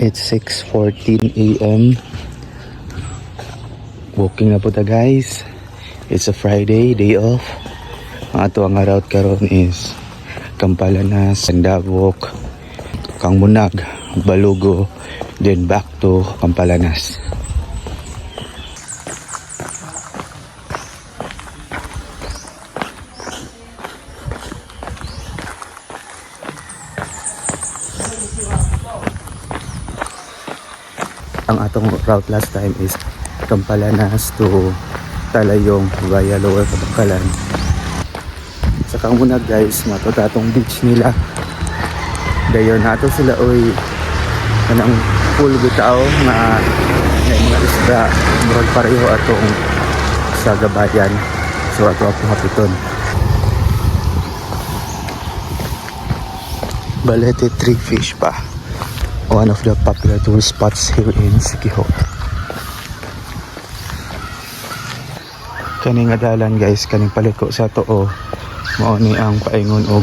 It's 6:14 a.m. Walking na po ta guys. It's a Friday, day off. Ang ato ang route karon is Campalanas, Sandavok, Kangmunag, Balugo, then back to Campalanas. Ang atong route last time is Campalanas to Talayong via Lower Kabakalan. Sa Kangmunag guys, matutatong beach nila. Dayon nato sila oy kanang pool bitaw nga mga isda murag pareho atong sa gabayan. So ato ako hapiton. Balete Tree Fish pa. One of the popular tourist spots here in Siquijor. Kaning adalan guys, kaning paliko sa too, mao ni ang paingon og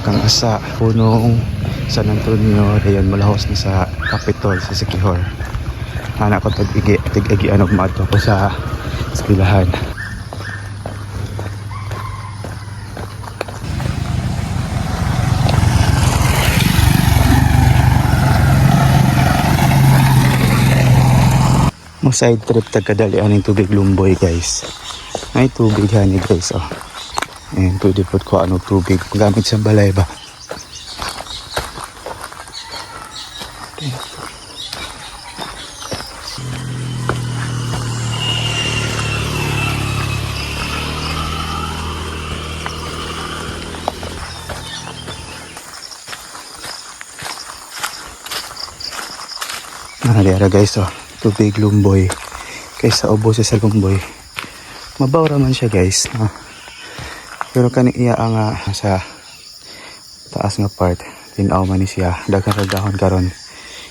kang asa punong San Antonio dayon malahos ni sa Capitol sa Siquijor. Anak ko tig-igi anog mato ko sa eskwelahan. Mo side trip tagkadalian ng tubig Lumboy guys. May tubig hani guys oh. And pwede po ko ano tubig gamit sa balay ba. Okay. Nakaliara guys oh. Tubig Lumboy kaysa ubo sa Lumboy. Mabaw raman siya guys pero kani iya nga sa taas nga part tinaw man ni siya daghang dahon karon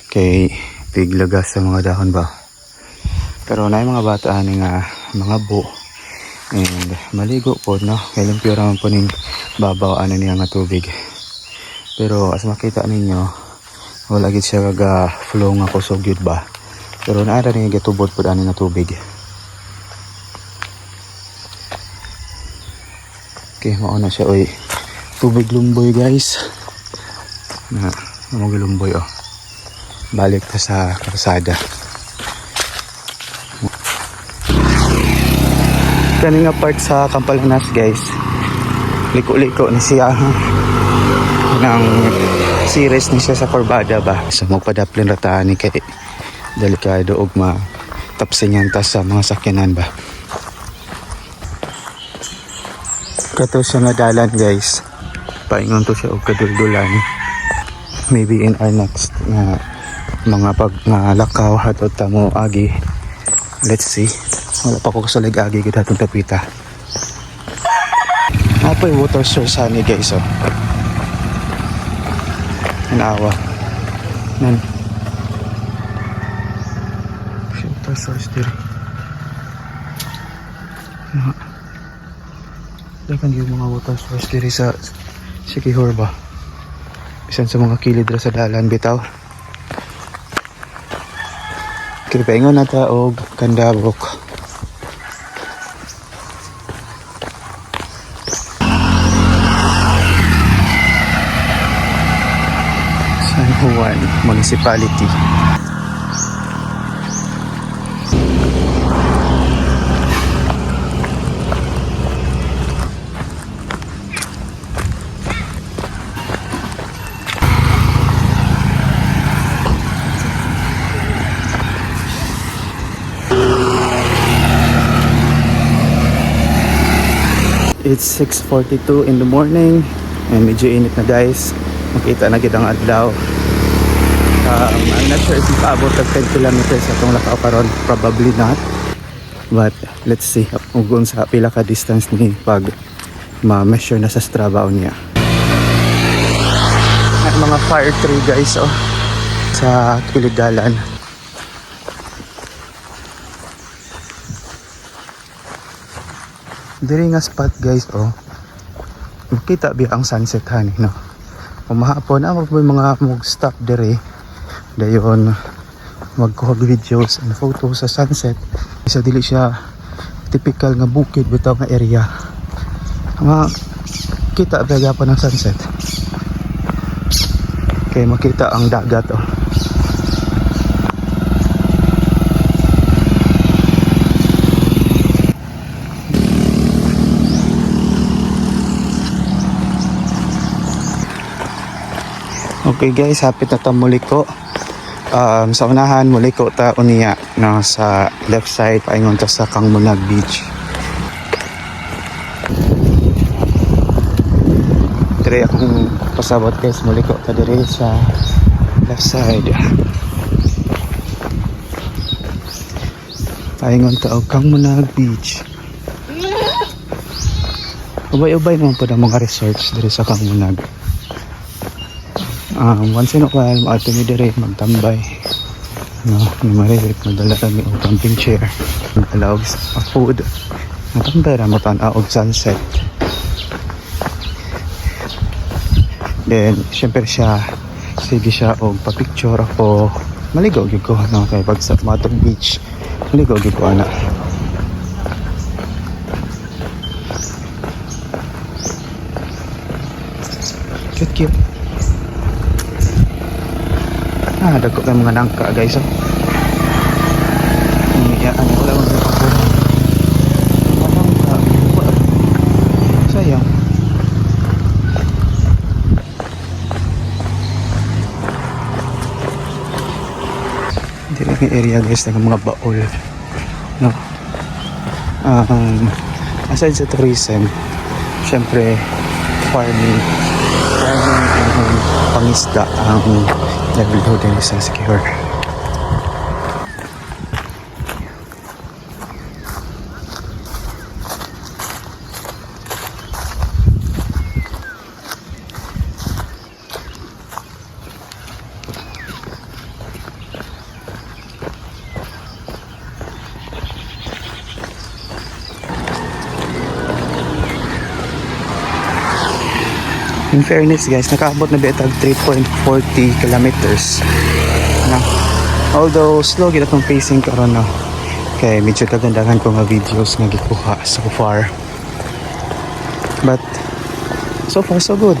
kay piglagas sa mga dahon ba pero na mga bata ani nga mga bu and maligo po no kay limpyo raman po ning babaw ano niya nga tubig pero as makita ninyo wala gid siya kaga flow nga kusog gyud ba. Pero naara rin gatubod po daan na tubig. Okay, mauna siya oy. Tubig Lumboy guys. Na Lumboy oh. Balik ta sa kalsada. Kani nga part sa Campalanas guys. Liko-liko ni siya. Nang series ni siya sa Corbada ba. So magpadaplin rataan ni kay delikado og matapsin yan ta sa mga sakyanan ba. Kato siya nga dalan guys. Paingon to siya og kaduldulan. Maybe in our next mga pag lakaw hatot ta mo agi. Let's see. Wala pa ko kasalig agi gid hatong tapita. Apoy water source ani guys oh. Anawa. Nan source diri. Dagan yung mga water source diri sa Siquijor ba. Bisan sa mga kilid ra sa dalan bitaw. Kaya paingon na ta og Candabok. San Juan Municipality. It's 6:42 in the morning and medyo init na guys. Makita na gid ang adlaw. I'm not sure if ipaabot tag 10 kilometers atong lakaw karon, probably not. But let's see kung sa pila ka distance ni pag ma-measure na sa Strava niya. At mga fire tree guys oh sa kilid dalan. Diri nga spot guys oh. Makita biya ang sunset hani no. Umahapon amo po mga mog stop diri dayon magkuha videos and photos sa sunset. Isa dili siya typical nga bukid bitaw nga area. Kita ba pa ng sunset? Okay, makita ang dagat oh. Okay guys, hapit na ta muliko. Sa unahan muliko ta uniya na sa left side paingon ta sa Kangmunag Beach. Dire akong pasabot guys, muliko ta dire sa left side. Paingon ta og Kangmunag Beach. Ubay-ubay naman po ng mga resorts dire sa Kangmunag. Once in a while, maato mi dire magtambay. No, ni Marilit, madala kami og camping chair. Alawag sa food. Matambay ra mo tan-aw og sunset. Then, syempre sige siya og pa-picture ako. Maligaw gyud ko no kay pag sa Matong Beach. Maligaw gyud ko ana. Cute. Dagko kay mga nangka guys oh. Wala mo sa pagkuha. Sayang. Hindi lang yung area guys ng mga baol no. Aside sa tourism, syempre farming and pangisda ang livelihood din sa secure. In fairness guys, nakaabot na bitag 3.40 kilometers na. Although slow gid atong pacing karon no. Kay medyo kagandahan ko nga videos nga gikuha so far. But so far so good.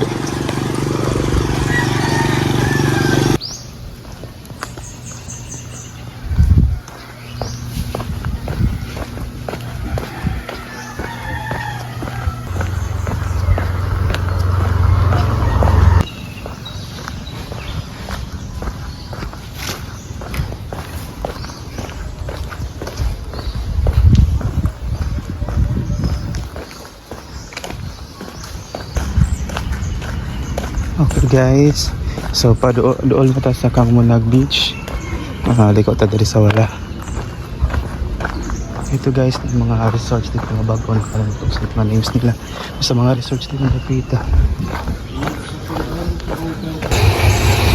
Okay guys, so dool na ta sa Kangmunag Beach. Liko ta diri sa wala. Ito guys, mga resorts dito mga bago na pala ito sa mga names nila. Sa mga resorts dito na pita.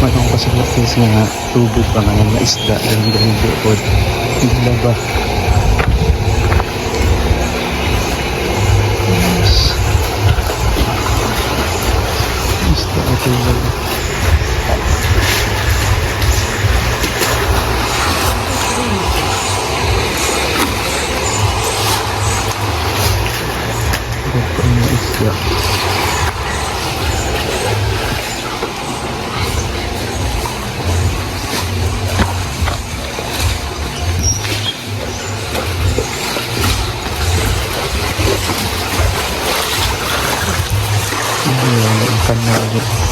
Matang pa sa place nga tubig pa nga mga isda ng doon. Hindi ba? Ikan na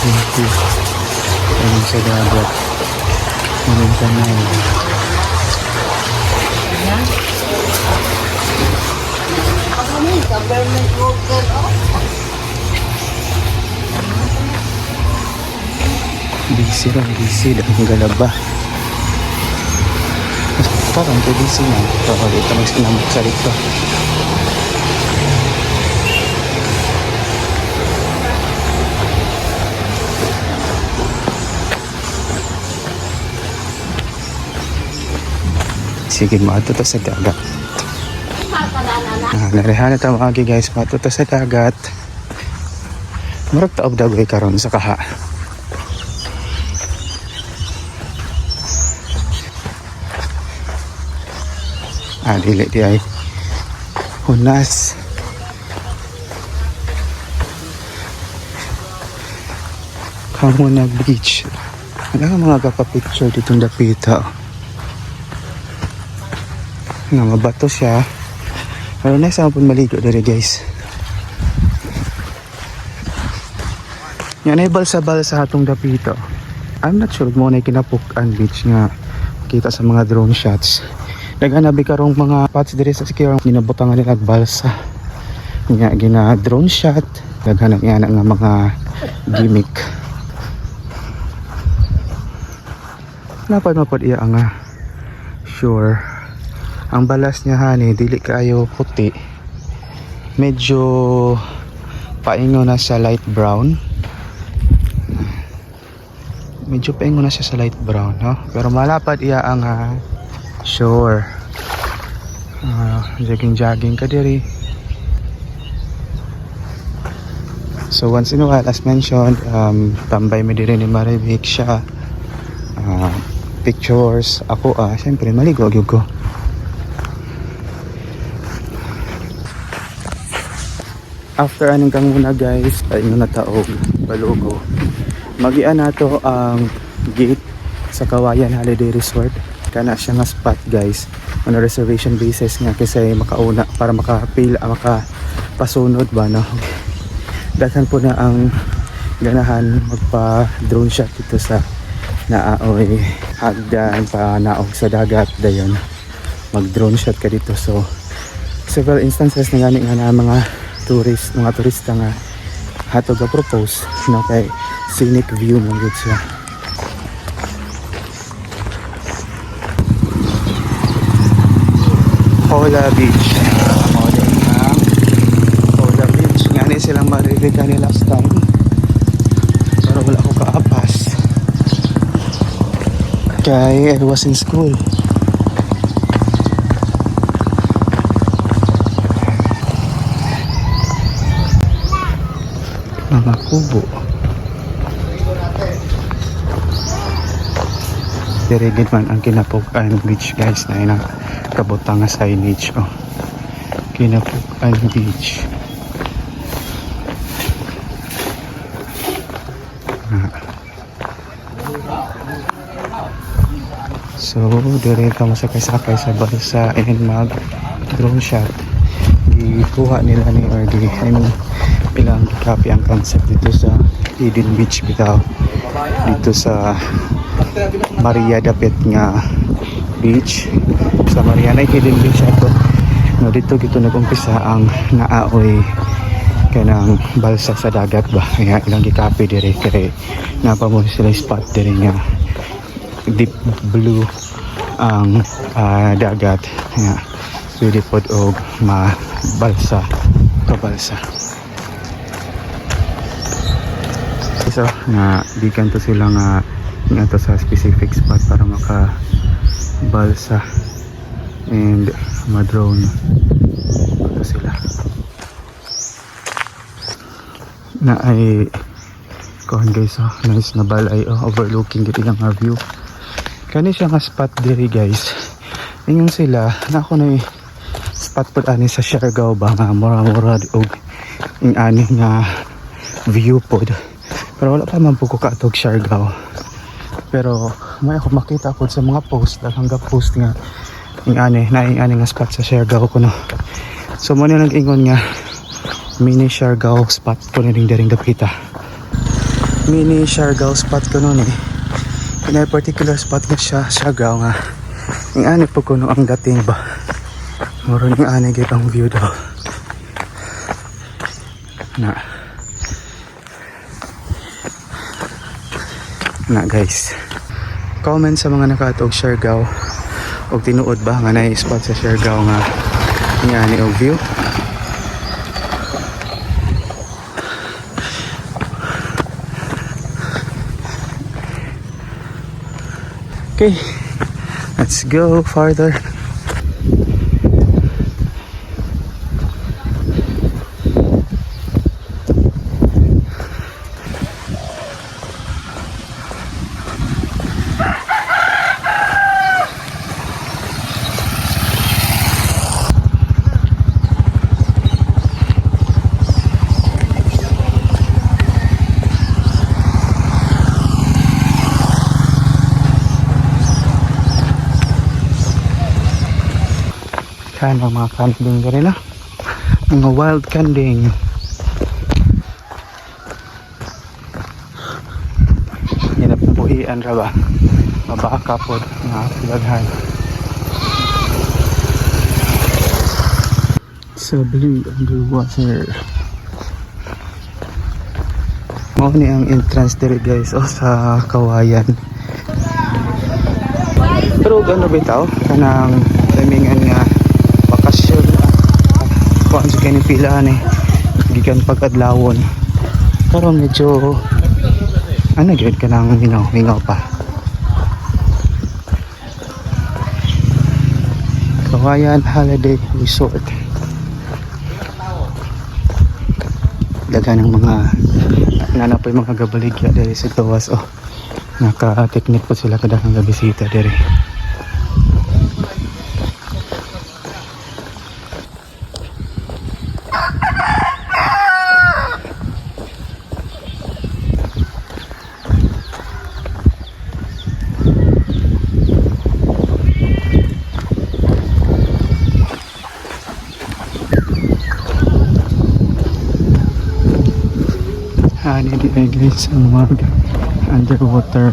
pintu yang bisa dapat mengenai busy dan galaba. Parang busy na kalau kita magsinambok sa rito. Sige, maato to sa dagat. Narihan na tayo agi guys, maato to sa dagat. Marag taob dagoy karon sa kaha. Dili di ay Hunas. Hamuna Beach. Wala ka mga kapapicture ditong dapita. Nga mabato siya. Pero nasa pun maligo diri guys. Yan ay balsa-balsa hatong dapito. I'm not sure mo na kinapukan beach nga kita sa mga drone shots. Naganabi karong mga spots diri sa sikirang ginabutangan nila balsa. Nga gina drone shot. Naghanap nga nga mga gimmick. Napad mapad iya nga sure. Ang balas niya hani dili kayo puti. Medyo paingo na sa light brown. Medyo paingo na siya sa light brown, no? Pero malapad iya ang shore. Jogging ka diri. So once in a while, as mentioned, tambay mi diri ni Marivic siya. Pictures. Ako, siyempre maligo gyud ko. After aning kang muna guys, paingon na taog balugo. Magian nato ang gate sa Kawayan Holiday Resort. Kana siya nga spot guys. On a reservation basis nga kasi makauna para makapasunod ba no. Daghan po na ang ganahan magpa drone shot dito sa naaoy hagdan pa naog sa dagat dayon. Mag drone shot ka dito. So several instances na gani nga na mga turista nga hatog ga propose no kay scenic view mo gud siya. Hola Beach. Hola Beach. Nga ni silang Marivic ni last time. Pero wala ko kaapas. Kay I was in school. Mga kubo. Dirigid man ang Kinapukan Beach guys na inang kabutang nga signage. Kinapukan Beach. So dire ka masakay-sakay sa balsa and mag drone shot. Gikuha nila ni or ilang copy ang concept dito sa Eden Beach bitaw. Dito sa Maria Dapit nga beach. Sa Maria na Hidden Beach ato. No, dito gito nag-umpisa ang naaoy kanang balsa sa dagat ba. Kaya ilang gikapi dire kay napamo sila spot dire nga deep blue ang dagat. Nga pwede pod og mabalsa kabalsa. So nga gikan to sila nga to sa specific spot para maka balsa and ma-drone to sila na ay kuhan guys. Nice na balay overlooking gid ang view kani siya nga spot diri guys. Ingon sila na ako na spot pod ani sa Siargao ba nga mura-mura og ing ani nga view pod. Pero wala pa man po ko kaatog Siargao. Pero may ako makita po sa mga post. Hanggang post nga yung naing nga spot sa Siargao ko no. So mo na nag-ingon nga mini Siargao spot ko na rin daring dapita. Mini Siargao spot ko nun May particular spot nga siya Siargao nga. Yung po ko no ang dating ba. Moro yung git ang view daw. Na guys, comment sa mga nakatog Siargao og tinuod ba nga na spot sa Siargao nga ngani og view. Okay, let's go farther. daghan ng mga kanding rin na. Mga wild kanding. Hinapuhian ra ba? Mabaka po na daghan. So blue underwater. Mao ni ang entrance diri guys sa Kawayan. Pero gano bitaw kanang timingan nga bakasyon kuan sa kini pilaan gikan pagkadlawon. Pero medyo ano gyud kanang mingaw pa. Kawayan Holiday Resort. Daghan ng mga nanapoy mga gabaligya diri sa Tawas naka-teknik po sila kada nga bisita diri. Hindi guys ang mag underwater